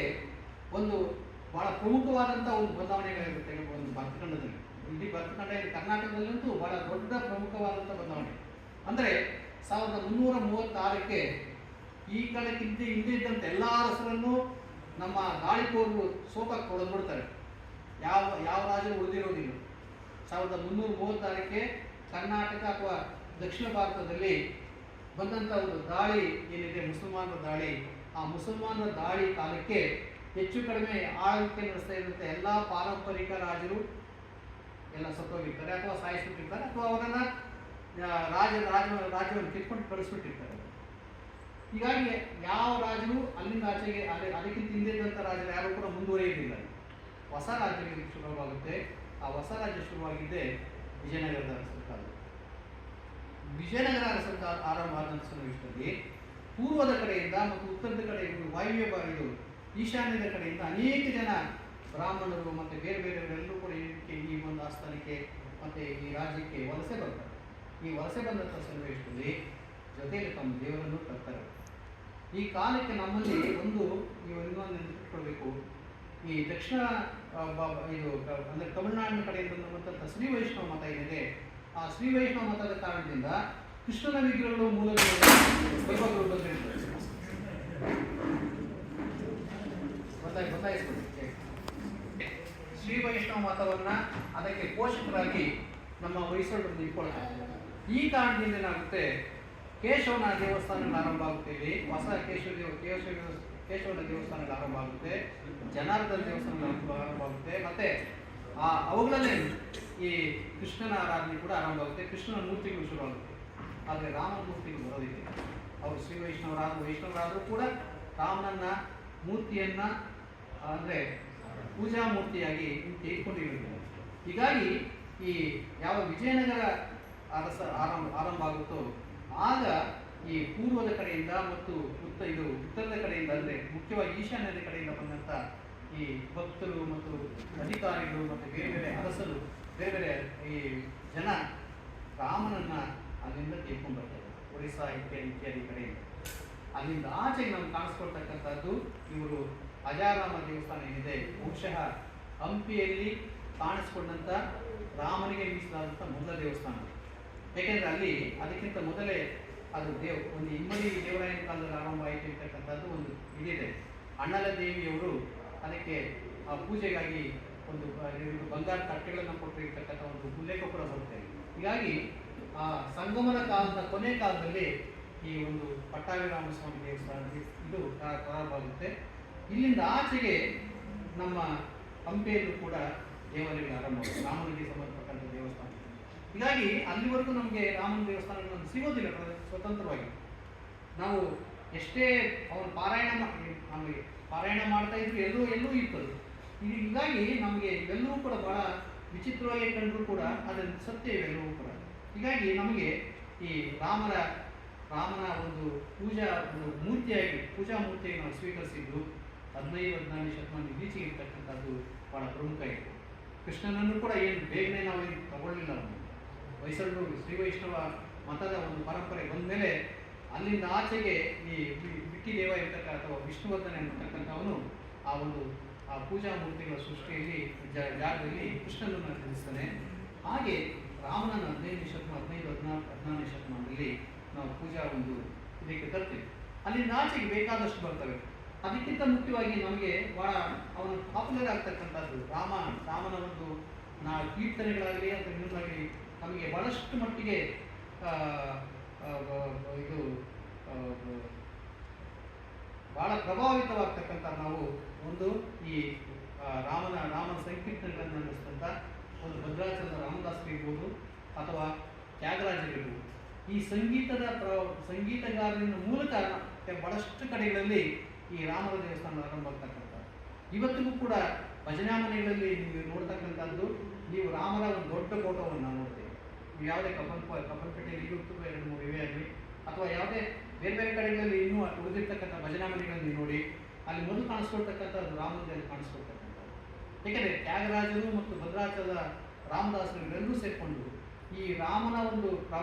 ಒಂದು ಬಹಳ ಪ್ರಮುಖವಾದಂಥ ಒಂದು ಬದಲಾವಣೆಗಳಿರುತ್ತೆ. ಒಂದು ಭರತಖಂಡದಲ್ಲಿ, ಇಡೀ ಭರತಖಂಡ ಕರ್ನಾಟಕದಲ್ಲಂತೂ ಬಹಳ ದೊಡ್ಡ ಪ್ರಮುಖವಾದಂಥ ಬದಲಾವಣೆ. ಅಂದರೆ 1336ಕ್ಕೆ ಈ ಕಾಲಕ್ಕಿಂತ ಹಿಂದೆ ಇದ್ದಂಥ ಎಲ್ಲ ಅರಸರನ್ನು ನಮ್ಮ ದಾಳಿಕೋರರು ಸೋಕಕ್ಕೆ ಹೊಡೆದ್ಬಿಡ್ತಾರೆ. ಯಾವ ರಾಜರು ಉಳಿದಿರೋದಿಲ್ಲ. 1336ಕ್ಕೆ ಕರ್ನಾಟಕ ಅಥವಾ ದಕ್ಷಿಣ ಭಾರತದಲ್ಲಿ ಬಂದಂಥ ಒಂದು ದಾಳಿ ಏನಿದೆ, ಮುಸಲ್ಮಾನರ ದಾಳಿ, ಆ ಮುಸಲ್ಮಾನರ ದಾಳಿ ಕಾಲಕ್ಕೆ ಹೆಚ್ಚು ಕಡಿಮೆ ಆಳ್ವಿಕೆ ನಡೆಸ್ತಾ ಇದ್ದಂಥ ಎಲ್ಲ ಪಾರಂಪರಿಕ ರಾಜರು ಎಲ್ಲ ಸತ್ತೋಗಿರ್ತಾರೆ ಅಥವಾ ಸಾಯಿಸ್ಬಿಟ್ಟಿರ್ತಾರೆ ಅಥವಾ ಅವರನ್ನು ರಾಜ್ಯವನ್ನು ಕಿತ್ಕೊಂಡು ಕಳಿಸ್ಬಿಟ್ಟಿರ್ತಾರೆ. ಹೀಗಾಗಿ ಯಾವ ರಾಜರು ಅಲ್ಲಿಂದ ಆಚೆಗೆ ಅದಕ್ಕಿಂತ ಹಿಂದೆ ಇದ್ದಂಥ ರಾಜರು ಯಾರು ಕೂಡ ಮುಂದುವರಿಯೋದಿಲ್ಲ. ಹೊಸ ರಾಜ್ಯ ಶುರುವಾಗುತ್ತೆ. ಆ ಹೊಸ ರಾಜ್ಯ ಶುರುವಾಗಿದ್ದೇ ವಿಜಯನಗರದ ಅರಸರ ಕಾಲ. ವಿಜಯನಗರ ಅರಸರ ಆರಂಭ ಆದಂಥ ಸನ್ನಿವೇಶದಲ್ಲಿ ಪೂರ್ವದ ಕಡೆಯಿಂದ ಮತ್ತು ಉತ್ತರದ ಕಡೆ ವಾಯುವ್ಯ ಇದು ಈಶಾನ್ಯದ ಕಡೆಯಿಂದ ಅನೇಕ ಜನ ಬ್ರಾಹ್ಮಣರು ಮತ್ತು ಬೇರೆ ಬೇರೆಯವರೆಲ್ಲರೂ ಕೂಡ ಈ ಒಂದು ಆಸ್ಥಾನಕ್ಕೆ ಮತ್ತು ಈ ರಾಜ್ಯಕ್ಕೆ ವಲಸೆ ಬರ್ತಾರೆ. ಈ ವಲಸೆ ಬಂದಂಥ ಸನ್ನಿವೇಶದಲ್ಲಿ ಜೊತೆಯಲ್ಲಿ ತಮ್ಮ ದೇವರನ್ನು ತರ್ತಾರೆ. ಈ ಕಾಲಕ್ಕೆ ನಮ್ಮಲ್ಲಿ ಇನ್ನೊಂದು ನೆನಪಿಟ್ಕೊಳ್ಬೇಕು. ಈ ದಕ್ಷಿಣ ಅಂದರೆ ತಮಿಳುನಾಡಿನ ಕಡೆಯಿಂದ ಬಂದಂಥ ಶ್ರೀ ವೈಷ್ಣವ ಮತ ಏನಿದೆ, ಆ ಶ್ರೀ ವೈಷ್ಣವ ಮತದ ಕಾರಣದಿಂದ ಕೃಷ್ಣನ ವಿಗ್ರಹಗಳು ಮೂಲಗಳು ವೈಭವಗಳು ಬಂದಿರ್ತದೆ. ಬದಲಾಯಿಸ್ಕೊಳ್ಳಿ. ಶ್ರೀ ವೈಷ್ಣವ ಮತವನ್ನ ಅದಕ್ಕೆ ಪೋಷಕರಾಗಿ ನಮ್ಮ ವಯಸ್ಸೊಳಗೆ ಇಟ್ಕೊಳ್ತಾರೆ. ಈ ಕಾರಣದಿಂದ ಏನಾಗುತ್ತೆ, ಕೇಶವನ ದೇವಸ್ಥಾನಗಳು ಆರಂಭ ಆಗುತ್ತೆ. ಇಲ್ಲಿ ಹೊಸ ಕೇಶವನ ದೇವಸ್ಥಾನಗಳು ಆರಂಭ ಆಗುತ್ತೆ, ಜನಾರ್ದನ ದೇವಸ್ಥಾನಗಳು ಆರಂಭ ಆಗುತ್ತೆ. ಮತ್ತೆ ಅವುಗಳಲ್ಲೇ ಈ ಕೃಷ್ಣನ ಆರಾಧನೆ ಕೂಡ ಆರಂಭ ಆಗುತ್ತೆ, ಕೃಷ್ಣನ ಮೂರ್ತಿಗಳು ಶುರುವಾಗುತ್ತೆ. ಆದರೆ ರಾಮನ ಮೂರ್ತಿಗಳು ಬರೋದಿಲ್ಲ. ಅವರು ಶ್ರೀ ವೈಷ್ಣವರಾದರೂ ಕೂಡ ರಾಮನನ್ನ ಮೂರ್ತಿಯನ್ನ ಅಂದರೆ ಪೂಜಾ ಮೂರ್ತಿಯಾಗಿ ತೆಗೆದುಕೊಂಡಿರಲಿಲ್ಲ. ಹೀಗಾಗಿ ಈ ಯಾವ ವಿಜಯನಗರ ಆರಂಭ ಆಗುತ್ತೋ ಆಗ ಈ ಪೂರ್ವದ ಕಡೆಯಿಂದ ಮತ್ತು ಉತ್ತರದ ಕಡೆಯಿಂದ, ಅಂದರೆ ಮುಖ್ಯವಾಗಿ ಈಶಾನ್ಯದ ಕಡೆಯಿಂದ ಬಂದಂಥ ಈ ಭಕ್ತರು ಮತ್ತು ಅಧಿಕಾರಿಗಳು ಮತ್ತು ಬೇರೆ ಬೇರೆ ಅರಸರು, ಬೇರೆ ಬೇರೆ ಈ ಜನ ರಾಮನನ್ನ ಅಲ್ಲಿಂದ ತೆಗೆದುಕೊಂಡು ಬರ್ತಾರೆ. ಒರಿಸ್ಸಾ ಇತ್ಯಾದಿ ಕಡೆಯಿಂದ ಅಲ್ಲಿಂದ ಆಚೆಗೆ ನಮ್ಗೆ ಕಾಣಿಸ್ಕೊಳ್ತಕ್ಕಂಥದ್ದು ಇವರು ಅಜಾರಾಮ ದೇವಸ್ಥಾನ ಏನಿದೆ, ಬಹುಶಃ ಹಂಪಿಯಲ್ಲಿ ಕಾಣಿಸ್ಕೊಂಡಂಥ ರಾಮನಿಗೆ ಮೀಸಲಾದಂಥ ಮೊದಲ ದೇವಸ್ಥಾನ. ಯಾಕೆಂದರೆ ಅಲ್ಲಿ ಅದಕ್ಕಿಂತ ಮೊದಲೇ ಅದು ಒಂದು ಇಮ್ಮಡಿ ದೇವರಾಯನ ಕಾಲದಲ್ಲಿ ಆರಂಭ ಆಯಿತು ಇರ್ತಕ್ಕಂಥದ್ದು ಒಂದು ಇದಿದೆ. ಅಣ್ಣಲ ದೇವಿಯವರು ಅದಕ್ಕೆ ಆ ಪೂಜೆಗಾಗಿ ಒಂದು ಬಂಗಾರ ತಟ್ಟೆಗಳನ್ನು ಕೊಟ್ಟಿರ್ತಕ್ಕಂಥ ಒಂದು ಉಲ್ಲೇಖ ಕೂಡ ಬರುತ್ತೆ. ಹೀಗಾಗಿ ಆ ಸಂಗಮನ ಕಾಲದ ಕೊನೆ ಕಾಲದಲ್ಲಿ ಈ ಒಂದು ಪಟ್ಟಾಭಿರಾಮಸ್ವಾಮಿ ದೇವಸ್ಥಾನ ಇದು ಪ್ರಾರಂಭ ಆಗುತ್ತೆ. ಇಲ್ಲಿಂದ ಆಚೆಗೆ ನಮ್ಮ ಹಂಪಿಯಲ್ಲೂ ಕೂಡ ದೇವಾಲಯಗಳು ಆರಂಭ ಆಗುತ್ತೆ, ರಾಮನಿಗೆ ಸಂಬಂಧಪಟ್ಟಂಥ ದೇವಸ್ಥಾನ. ಹೀಗಾಗಿ ಅಲ್ಲಿವರೆಗೂ ನಮಗೆ ರಾಮನ ದೇವಸ್ಥಾನಗಳನ್ನು ಸಿಗೋದಿಲ್ಲ ಸ್ವತಂತ್ರವಾಗಿ. ನಾವು ಎಷ್ಟೇ ಅವನು ನಮಗೆ ಪಾರಾಯಣ ಮಾಡ್ತಾ ಇದ್ರು ಎಲ್ಲೂ ಇರ್ತದೆ. ಹೀಗಾಗಿ ನಮಗೆ ಇವೆಲ್ಲವೂ ಕೂಡ ಬಹಳ ವಿಚಿತ್ರವಾಗಿ ಕಂಡರೂ ಕೂಡ ಅದನ್ನು ಸತ್ಯ ಇವೆಲ್ಲವೂ ಕೂಡ. ಹೀಗಾಗಿ ನಮಗೆ ಈ ರಾಮನ ಒಂದು ಪೂಜಾ ಮೂರ್ತಿಯಾಗಿ ನಾವು ಸ್ವೀಕರಿಸಿದ್ದು 15-14 ಶತಮಾನ ಈಚೆಗೆ ಇರ್ತಕ್ಕಂಥದ್ದು ಬಹಳ ಪ್ರಮುಖ ಇತ್ತು. ಕೃಷ್ಣನನ್ನು ಕೂಡ ಬೇಗನೆ ನಾವು ತಗೊಳ್ಳಿಲ್ಲ. ಹೊಯ್ಸಳರು ಶ್ರೀ ವೈಷ್ಣವ ಮತದ ಒಂದು ಪರಂಪರೆ ಬಂದ ಮೇಲೆ ಅಲ್ಲಿಂದ ಆಚೆಗೆ ಈ ಬಿಟ್ಟಿದೇವ ಇರ್ತಕ್ಕಂಥ ಅಥವಾ ವಿಷ್ಣುವರ್ಧನ ಎಂಬತಕ್ಕಂಥವನು ಆ ಪೂಜಾ ಮೂರ್ತಿಗಳ ಸೃಷ್ಟಿಯಲ್ಲಿ ಜಾಗದಲ್ಲಿ ಕೃಷ್ಣನನ್ನು ತಿಳಿಸ್ತಾನೆ. ಹಾಗೆ ರಾಮನನ್ನು 15-14 ಶತಮಾನದಲ್ಲಿ ನಾವು ಪೂಜಾ ಇದಕ್ಕೆ ತರ್ತೀವಿ. ಅಲ್ಲಿಂದ ಆಚೆಗೆ ಬೇಕಾದಷ್ಟು ಬರ್ತವೆ. ಅದಕ್ಕಿಂತ ಮುಖ್ಯವಾಗಿ ನಮಗೆ ಬಹಳ ಅವನು ಪಾಪ್ಯುಲರ್ ಆಗ್ತಕ್ಕಂಥದ್ದು ರಾಮನ ಒಂದು ಕೀರ್ತನೆಗಳಾಗಲಿ ಅಥವಾ ಇನ್ನೊಂದಾಗಲಿ ನಮಗೆ ಬಹಳಷ್ಟು ಮಟ್ಟಿಗೆ ಬಹಳ ಪ್ರಭಾವಿತವಾಗ್ತಕ್ಕಂಥ ನಾವು ಈ ರಾಮನ ಸಂಕೀರ್ತನೆಗಳನ್ನು ನಡೆಸಿದಂಥ ಒಂದು ಭದ್ರಾಚಲದ ರಾಮದಾಸರಿರ್ಬೋದು ಅಥವಾ ತ್ಯಾಗರಾಜರಿರ್ಬೋದು, ಈ ಸಂಗೀತಗಾರನ ಮೂಲಕ ಬಹಳಷ್ಟು ಕಡೆಗಳಲ್ಲಿ ಈ ರಾಮನ ದೇವಸ್ಥಾನ ಆರಂಭ ಆಗ್ತಕ್ಕಂಥ. ಇವತ್ತಿಗೂ ಕೂಡ ಭಜನಾ ಮನೆಗಳಲ್ಲಿ ನೀವು ನೋಡ್ತಕ್ಕಂಥದ್ದು, ನೀವು ರಾಮನ ಒಂದು ದೊಡ್ಡ ಫೋಟೋವನ್ನು ನೋಡ್ತೀವಿ. ನೀವು ಯಾವುದೇ ಕಪ್ಪಲ್ಪೇಟೆಯಲ್ಲಿ 2-3 ಇವೆ ಆಗಲಿ ಅಥವಾ ಯಾವುದೇ ಬೇರೆ ಬೇರೆ ಕಡೆಗಳಲ್ಲಿ ಇನ್ನೂ ಉಳಿದಿರ್ತಕ್ಕಂಥ ಭಜನಾ ಮನೆಗಳಲ್ಲಿ ನೋಡಿ, ಅಲ್ಲಿ ಮೊದಲು ಕಾಣಿಸ್ಕೊಳ್ತಕ್ಕಂಥದ್ದು ರಾಮನದಲ್ಲಿ ಕಾಣಿಸ್ಕೊಳ್ತಕ್ಕಂಥದ್ದು. ಏಕೆಂದರೆ ತ್ಯಾಗರಾಜರು ಮತ್ತು ಭದ್ರಾಚಲದ ರಾಮದಾಸರು ಇವೆಲ್ಲರೂ ಸೇರಿಕೊಂಡು ಈ ರಾಮನ ಒಂದು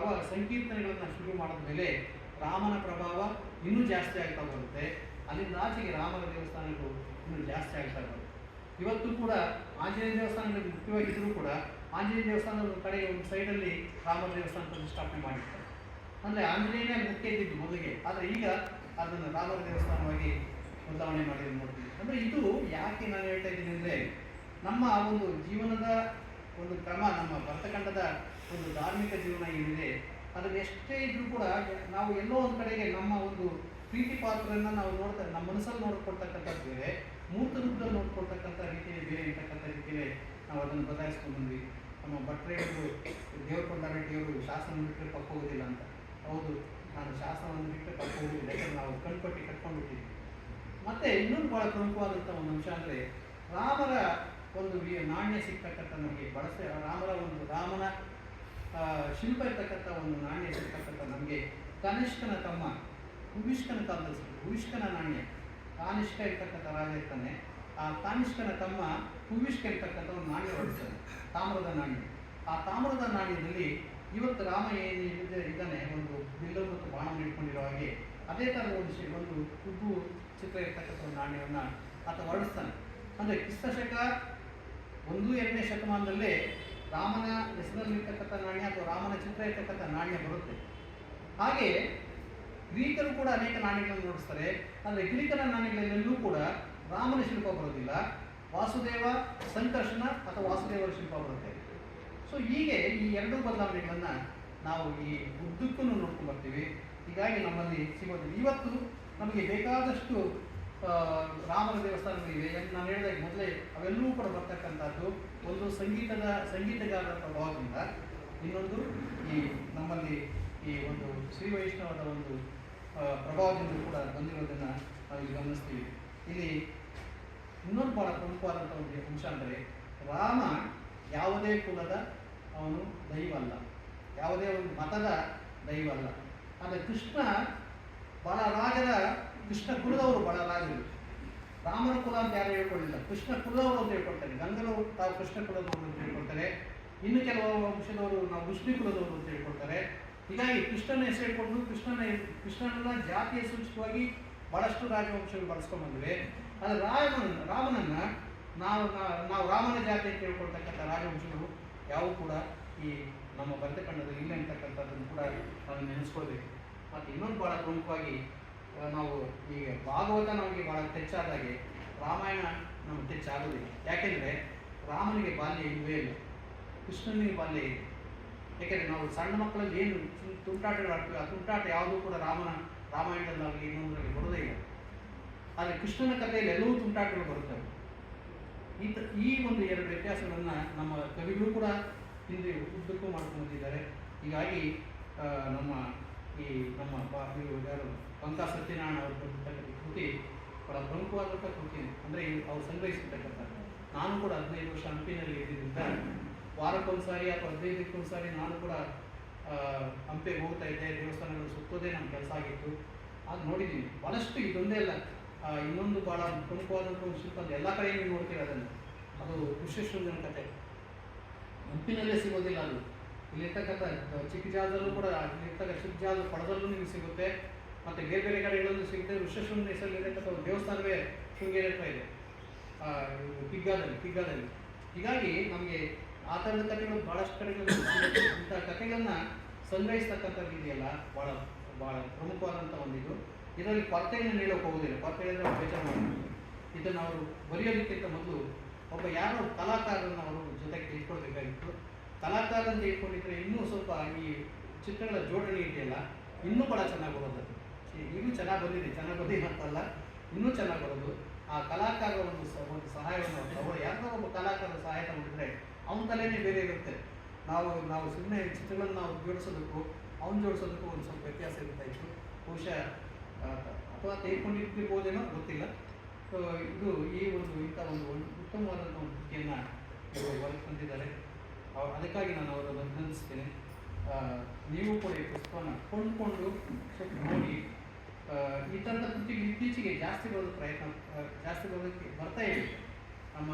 ಸಂಕೀರ್ತನೆಗಳನ್ನು ಶುರು ಮಾಡಿದ ಮೇಲೆ ರಾಮನ ಪ್ರಭಾವ ಇನ್ನೂ ಜಾಸ್ತಿ ಆಗ್ತಾ ಬರುತ್ತೆ. ಅಲ್ಲಿಂದ ಆಚೆಗೆ ರಾಮನ ದೇವಸ್ಥಾನಗಳು ಇನ್ನೂ ಜಾಸ್ತಿ ಆಗ್ತಾ ಬರುತ್ತೆ. ಇವತ್ತು ಕೂಡ ಆಂಜನೇಯ ದೇವಸ್ಥಾನಗಳು ಮುಖ್ಯವಾಗಿದ್ದರೂ ಕೂಡ ಆಂಜನೇಯ ದೇವಸ್ಥಾನದ ಒಂದು ಕಡೆಗೆ ಒಂದು ಸೈಡಲ್ಲಿ ರಾಮನ ದೇವಸ್ಥಾನ ಪ್ರತಿಷ್ಠಾಪನೆ ಮಾಡಿರ್ತಾರೆ. ಅಂದರೆ ಆಂಜನೇಯನೇ ಮುಖ್ಯ ಇದ್ದಿದ್ದು ಮೊದಲಿಗೆ, ಆದರೆ ಈಗ ಅದನ್ನು ರಾಮನ ದೇವಸ್ಥಾನವಾಗಿ ಬದಲಾವಣೆ ಮಾಡಿದ್ರು ನೋಡ್ತೀವಿ. ಅಂದರೆ ಇದು ಯಾಕೆ ನಾನು ಹೇಳ್ತಾ ಇದ್ದೀನಿ ಅಂದರೆ, ನಮ್ಮ ಒಂದು ಜೀವನದ ಒಂದು ಕ್ರಮ, ನಮ್ಮ ಭರತಖಂಡದ ಒಂದು ಧಾರ್ಮಿಕ ಜೀವನ ಏನಿದೆ ಅದನ್ನು ಎಷ್ಟೇ ಇದ್ರೂ ಕೂಡ ನಾವು ಎಲ್ಲೋ ಒಂದು ಕಡೆಗೆ ನಮ್ಮ ಒಂದು ಪ್ರೀತಿ ಪಾತ್ರವನ್ನು ನಾವು ನಮ್ಮ ಮನಸ್ಸಲ್ಲಿ ನೋಡ್ಕೊಳ್ತಕ್ಕಂಥದ್ದು ಬೇರೆ, ಮೂರ್ತ ರೂಪದಲ್ಲಿ ನೋಡ್ಕೊಳ್ತಕ್ಕಂಥ ರೀತಿಯಲ್ಲಿ ಬೇರೆ ಇರ್ತಕ್ಕಂಥ ರೀತಿಯಲ್ಲಿ ನಾವು ಅದನ್ನು ಬದಲಾಯಿಸ್ಕೊಂಡು ಬಂದ್ವಿ. ನಮ್ಮ ಭಟ್ರೇಗರು ದೇವ್ರು ಕೊಂಡಾರೆ, ದೇವರು ಶಾಸನವನ್ನು ಬಿಟ್ಟರೆ ತಪ್ಪೋಗೋದಿಲ್ಲ ಅಂತ. ಹೌದು, ನಾನು ಶಾಸನವನ್ನು ಬಿಟ್ಟರೆ ತಪ್ಪೋಗೋದಿಲ್ಲ, ಯಾಕಂದ್ರೆ ನಾವು ಕಣ್ಪಟ್ಟಿ ಕಟ್ಕೊಂಡ್ಬಿಟ್ಟಿದ್ವಿ. ಮತ್ತು ಇನ್ನೊಂದು ಭಾಳ ಪ್ರಮುಖವಾದಂಥ ಒಂದು ಅಂಶ ಅಂದರೆ, ರಾಮರ ಒಂದು ನಾಣ್ಯ ಸಿಗ್ತಕ್ಕಂಥ ನಮಗೆ ರಾಮನ ಶಿಲ್ಪ ಇರ್ತಕ್ಕಂಥ ಒಂದು ನಾಣ್ಯ ಸಿಗ್ತಕ್ಕಂಥ ನಮಗೆ ಕನಿಷ್ಕನ ತಮ್ಮ ಹುವಿಷ್ಕನ ಕಾಲದಲ್ಲಿ ಸಿಗ್ತದೆ. ಹುವಿಷ್ಕನ ನಾಣ್ಯ, ಕಾನಿಷ್ಕ ಇರ್ತಕ್ಕಂಥ ರಾಜ ಇರ್ತಾನೆ, ಆ ಕಾನಿಷ್ಕನ ತಮ್ಮ ಹುವಿಷ್ಕ ಇರ್ತಕ್ಕಂಥ ಒಂದು ನಾಣ್ಯ ಹೊರಡ್ತಾನೆ, ತಾಮ್ರದ ನಾಣ್ಯ. ಆ ತಾಮ್ರದ ನಾಣ್ಯದಲ್ಲಿ ಇವತ್ತು ರಾಮ ಇದ್ದಾನೆ, ಒಂದು ಬಿಲ್ಲು ಮತ್ತು ಬಾಣವನ್ನು ಇಟ್ಕೊಂಡಿರೋ ಹಾಗೆ ಅದೇ ಥರ ಒಂದು ಹುಬ್ಬು ಚಿತ್ರ ಇರ್ತಕ್ಕಂಥ ಒಂದು ನಾಣ್ಯವನ್ನು ಆತ ಹೊರಡಿಸ್ತಾನೆ. ಅಂದರೆ ಕ್ರಿಸ್ತಶಕ 1-2ನೇ ಶತಮಾನದಲ್ಲೇ ರಾಮನ ಹೆಸರಲ್ಲಿರ್ತಕ್ಕಂಥ ನಾಣ್ಯ ಅಥವಾ ರಾಮನ ಚಿತ್ರ ಇರ್ತಕ್ಕಂಥ ನಾಣ್ಯ ಬರುತ್ತೆ. ಹಾಗೆ ಗ್ರೀಕರು ಕೂಡ ಅನೇಕ ನಾಣ್ಯಗಳನ್ನು ನೋಡಿಸ್ತಾರೆ. ಆದರೆ ಗ್ರೀಕರ ನಾಣ್ಯಗಳಲ್ಲೆಲ್ಲೂ ಕೂಡ ರಾಮನ ಶಿಲ್ಪ ಬರೋದಿಲ್ಲ, ವಾಸುದೇವ ಸಂಕರ್ಷಣ ಅಥವಾ ವಾಸುದೇವರ ಶಿಲ್ಪ ಬರುತ್ತೆ. ಸೊ ಹೀಗೆ ಈ ಎರಡೂ ಬದಲಾವಣೆಗಳನ್ನು ನಾವು ಈ ಉದ್ದಕ್ಕೂ ನೋಡ್ಕೊಂಡು ಬರ್ತೀವಿ. ಹೀಗಾಗಿ ನಮ್ಮಲ್ಲಿ ಸಿಗೋದಿಲ್ಲ. ಇವತ್ತು ನಮಗೆ ಬೇಕಾದಷ್ಟು ರಾಮನ ದೇವಸ್ಥಾನಗಳಿವೆ. ನಾನು ಹೇಳಿದಾಗ ಮೊದಲೇ ಅವೆಲ್ಲವೂ ಕೂಡ ಬರ್ತಕ್ಕಂಥದ್ದು ಒಂದು ಸಂಗೀತಗಾರರ ಪ್ರಭಾವದಿಂದ, ಇನ್ನೊಂದು ಈ ನಮ್ಮಲ್ಲಿ ಈ ಒಂದು ಶ್ರೀ ವೈಷ್ಣವದ ಒಂದು ಪ್ರಭಾವದಿಂದ ಕೂಡ ಬಂದಿರೋದನ್ನು ನಾವು ಇಲ್ಲಿ ಗಮನಿಸ್ತೀವಿ. ಇಲ್ಲಿ ಇನ್ನೊಂದು ಭಾಳ ಪ್ರಮುಖವಾದಂಥ ಒಂದು ಅಂಶ ಅಂದರೆ ರಾಮ ಯಾವುದೇ ಕುಲದ ಅವನು ದೈವ ಅಲ್ಲ, ಯಾವುದೇ ಒಂದು ಮತದ ದೈವ ಅಲ್ಲ. ಆದರೆ ಕೃಷ್ಣ ಕೃಷ್ಣ ಕುಲದವರು ಬಲರಾಜರು. ರಾಮನ ಕುಲ ಅಂತ ಯಾರು ಹೇಳ್ಕೊಳ್ಳಿಲ್ಲ, ಕೃಷ್ಣ ಕುಲದವರು ಅಂತ ಹೇಳ್ಕೊಳ್ತಾರೆ. ಗಂಗನವರು ತಾವು ಕೃಷ್ಣ ಕುಲದವರು ಅಂತ ಹೇಳ್ಕೊಳ್ತಾರೆ. ಇನ್ನು ಕೆಲವು ವಂಶದವರು ನಾವು ವಿಷ್ಣು ಕುಲದವರು ಅಂತ ಹೇಳ್ಕೊಳ್ತಾರೆ. ಹೀಗಾಗಿ ಕೃಷ್ಣನ ಹೆಸರು ಹೇಳ್ಕೊಂಡು ಕೃಷ್ಣನ ಜಾತಿಯ ಸೂಚಕವಾಗಿ ಬಹಳಷ್ಟು ರಾಜವಂಶಗಳು ಬಳಸ್ಕೊಂಡು ಬಂದಿವೆ. ಆದರೆ ರಾಮನನ್ನ ನಾವು ರಾಮನ ಜಾತಿ ಅಂತ ಹೇಳ್ಕೊಳ್ತಕ್ಕಂಥ ರಾಜವಂಶಗಳು ಯಾವೂ ಕೂಡ ಈ ನಮ್ಮ ಭರತಖಂಡದಲ್ಲಿ ಇಲ್ಲ ಅಂತಕ್ಕಂಥದ್ದನ್ನು ಕೂಡ ನಾವು ನೆನೆಸ್ಕೊಳ್ಬೇಕು. ಮತ್ತು ಇನ್ನೊಂದು ಭಾಳ ಪ್ರಮುಖವಾಗಿ ನಾವು ಈಗ ಭಾಗವತ ನಮಗೆ ಭಾಳ ಟೆಚ್ಚಾದಾಗೆ ರಾಮಾಯಣ ನಮಗೆ ಟೆಚ್ಚಾಗೋದಿಲ್ಲ. ಯಾಕೆಂದರೆ ರಾಮನಿಗೆ ಬಾಲ್ಯ ಇಲ್ಲವೇ ಇಲ್ಲ, ಕೃಷ್ಣನಿಗೆ ಬಾಲ್ಯ ಇದೆ. ಯಾಕೆಂದರೆ ನಾವು ಸಣ್ಣ ಮಕ್ಕಳಲ್ಲಿ ಏನು ತುಂಟಾಟಗಳು ಆಡ್ತೀವಿ, ಆ ತುಂಟಾಟ ಯಾವುದೂ ಕೂಡ ರಾಮಾಯಣದಲ್ಲಿ ಇನ್ನೊಂದರಲ್ಲಿ ಬರೋದೇ ಇಲ್ಲ. ಆದರೆ ಕೃಷ್ಣನ ಕಥೆಯಲ್ಲಿ ಎಲ್ಲವೂ ತುಂಟಾಟಗಳು ಬರುತ್ತವೆ. ಈ ಒಂದು ಎರಡು ವ್ಯತ್ಯಾಸಗಳನ್ನು ನಮ್ಮ ಕವಿಗಳು ಕೂಡ ಹಿಂದೆ ಉದ್ದಕ್ಕೂ ಮಾಡ್ಕೊಂಡು ಬಂದಿದ್ದಾರೆ. ಹೀಗಾಗಿ ನಮ್ಮ ಯಾರು ಪಂಕಾ ಸತ್ಯನಾರಾಯಣ ಅವರು ಬರೆದಿರ್ತಕ್ಕಂಥ ಕೃತಿ ಬಹಳ ಪ್ರಮುಖವಾದಂಥ ಕೃತಿ. ಅಂದರೆ ಅವ್ರು ಸಂಗ್ರಹಿಸಿರ್ತಕ್ಕಂಥ, ನಾನು ಕೂಡ 15 ವರ್ಷ ಹಂಪಿನಲ್ಲಿ ಇದ್ದಿದ್ದರಿಂದ ವಾರಕ್ಕೊಂದ್ಸಾರಿ ಅಥವಾ 15 ಸಾರಿ ನಾನು ಕೂಡ ಹಂಪಿಗೆ ಹೋಗ್ತಾ ಇದ್ದೆ. ದೇವಸ್ಥಾನಗಳು ಸುತ್ತೋದೇ ನಮ್ಮ ಕೆಲಸ ಆಗಿತ್ತು. ಆಗ ನೋಡಿದ್ದೀನಿ ಭಾಳಷ್ಟು. ಇದೊಂದೇ ಅಲ್ಲ, ಇನ್ನೊಂದು ಭಾಳ ಪ್ರಮುಖವಾದಂಥ ಒಂದು ಶಿಲ್ಪ ಅಂದರೆ ಎಲ್ಲ ಕಡೆ ನೀವು ನೋಡ್ತೀರ ಅದನ್ನು, ಅದು ಋಷ್ಯಶೃಂಗನ ಕಥೆ. ಹಂಪಿನಲ್ಲೇ ಸಿಗೋದಿಲ್ಲ ಅದು, ಇಲ್ಲಿರ್ತಕ್ಕಂಥ ಚಿಕ್ಕ ಜಾಗದಲ್ಲೂ ಕೂಡ, ಇಲ್ಲಿರ್ತಕ್ಕ ಚಿಕ್ಕ ಜಾಗದ ಕೊಳದಲ್ಲೂ ನಿಮಗೆ ಸಿಗುತ್ತೆ, ಮತ್ತು ಬೇರೆ ಬೇರೆ ಕಡೆಗಳಲ್ಲೂ ಸಿಗುತ್ತೆ. ಋಷ್ಯಶೃಂಗನ ಹೆಸರಲ್ಲಿರ್ತಕ್ಕಂಥ ಒಂದು ದೇವಸ್ಥಾನವೇ ಶೃಂಗೇರಿ ಹತ್ರ ಇದೆ, ಕಿಗ್ಗಾದಲ್ಲಿ. ಹೀಗಾಗಿ ನಮಗೆ ಆ ಥರದ ಕಥೆಗಳು ಭಾಳಷ್ಟು ಕಡೆಗಳಲ್ಲಿ ಸಿಗುತ್ತೆ. ಇಂಥ ಕಥೆಗಳನ್ನು ಸಂಗ್ರಹಿಸ್ತಕ್ಕಂಥದ್ದು ಇದೆಯಲ್ಲ ಭಾಳ ಪ್ರಮುಖವಾದಂಥ ಒಂದಿದು. ಇದರಲ್ಲಿ ಕೊರತೆಯನ್ನು ನೀಡೋಕೆ ಹೋಗೋದಿಲ್ಲ, ಕೊರತೆ ಅಂದರೆ ಬೇಚಾರ ಮಾಡಬೇಕು. ಇದನ್ನು ಅವರು ಬರೆಯೋದಕ್ಕಿಂತ ಮೊದಲು ಒಬ್ಬ ಯಾರೋ ಕಲಾಕಾರರನ್ನು ಅವರು ಜೊತೆಗೆ ತೆಗೆದುಕೊಳ್ಬೇಕಾಗಿತ್ತು. ಕಲಾಕಾರರನ್ನು ತೆಗೆದುಕೊಂಡಿದ್ರೆ ಇನ್ನೂ ಸ್ವಲ್ಪ ಈ ಚಿತ್ರಗಳ ಜೋಡಣೆ ಇದೆಯಲ್ಲ ಇನ್ನೂ ಭಾಳ ಚೆನ್ನಾಗಿ ಬರೋದು. ಈಗೂ ಚೆನ್ನಾಗಿ ಬಂದಿಲ್ಲ ಅಂತಲ್ಲ, ಇನ್ನೂ ಚೆನ್ನಾಗಿ ಬರೋದು. ಆ ಕಲಾಕಾರರ ಒಂದು ಸಹಾಯವನ್ನು ಅವರು ಯಾರೋ ಒಬ್ಬ ಕಲಾಕಾರರ ಸಹಾಯ ತಗೊಂಡಿದ್ರೆ ಅವನ ತಲೆನೇ ಬೇರೆ ಇರುತ್ತೆ. ನಾವು ಸುಮ್ಮನೆ ಚಿತ್ರಗಳನ್ನು ನಾವು ಜೋಡಿಸೋದಕ್ಕೂ ಜೋಡಿಸೋದಕ್ಕೂ ಒಂದು ಸ್ವಲ್ಪ ವ್ಯತ್ಯಾಸ ಇರ್ತಾ ಇತ್ತು. ಬಹುಶಃ ಅಥವಾ ತೆಗೆದುಕೊಂಡಿರ್ಬೋದೇನೋ ಗೊತ್ತಿಲ್ಲ. ಇದು ಇಂಥ ಒಂದು ಉತ್ತಮವಾದಂಥ ಒಂದು ಕೃತಿಯನ್ನು ಹೊರಗೆ ತಂದಿದ್ದಾರೆ. ಅದಕ್ಕಾಗಿ ನಾನು ಅವರನ್ನು ಅಭಿನಂದಿಸ್ತೇನೆ. ನೀವು ಕೂಡ ಈ ಪುಸ್ತಕವನ್ನು ಕೊಂಡುಕೊಂಡು ಸ್ವಲ್ಪ ನೋಡಿ. ಈ ಥರದ ಕೃತಿಗಳು ಇತ್ತೀಚೆಗೆ ಜಾಸ್ತಿ ಬರೋದಕ್ಕೆ ಬರ್ತಾ ಇದೆ. ನಮ್ಮ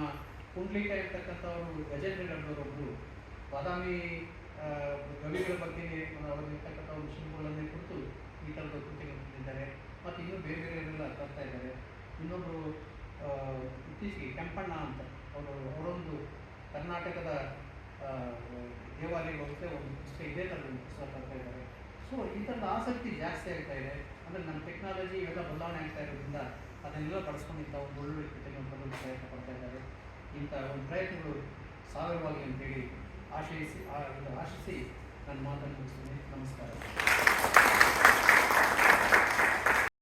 ಕುಂಡ್ಲಿಕ ಇರ್ತಕ್ಕಂಥವರು ಗಜೇಂದ್ರ ಗಡ್ಡವರೊಬ್ಬರು ಬಾದಾಮಿ ಕವಿಗಳ ಬಗ್ಗೆ ಅವರಿರ್ತಕ್ಕಂಥ ಒಂದು ಶಿಲ್ಪಗಳನ್ನೇ ಕುರಿತು ಈ ಥರದ ಕೃತಿಗಳು ತಂದಿದ್ದಾರೆ. ಮತ್ತು ಇನ್ನೂ ಬೇರೆ ಬೇರೆಯವರೆಲ್ಲ ತರ್ತಾ ಇದ್ದಾರೆ. ಇನ್ನೊಬ್ಬರು ಇತ್ತೀಚೆಗೆ ಕೆಂಪಣ್ಣ ಅಂತ ಅವರೊಂದು ಕರ್ನಾಟಕದ ದೇವಾಲಯಗಳಿಗೆ ಒಂದು ಪುಸ್ತಕ ಇದೇ ಥರದ ಪುಸ್ತಕ ತರ್ತಾ ಇದ್ದಾರೆ. ಸೊ ಈ ಥರದ ಆಸಕ್ತಿ ಜಾಸ್ತಿ ಆಗ್ತಾ ಇದೆ. ಅಂದರೆ ನಮ್ಮ ಟೆಕ್ನಾಲಜಿ ಇವೆಲ್ಲ ಬದಲಾವಣೆ ಆಗ್ತಾ ಇರೋದ್ರಿಂದ ಅದನ್ನೆಲ್ಲ ಬಳಸ್ಕೊಂಡು ಇಂಥ ಒಂದು ಒಳ್ಳೊಳ್ಳೆ ಕೃತಿಗಳನ್ನು ಬರೆಯಲು ಪ್ರಯತ್ನ ಪಡ್ತಾ ಇದ್ದಾರೆ. ಇಂಥ ಒಂದು ಪ್ರಯತ್ನಗಳು ಸಾವಿರವಾಗಲಿ ಅಂತೇಳಿ ಆಶಿಸಿ ನನ್ನ ಮಾತನ್ನು ಮುಗಿಸ್ತೀನಿ. ನಮಸ್ಕಾರ.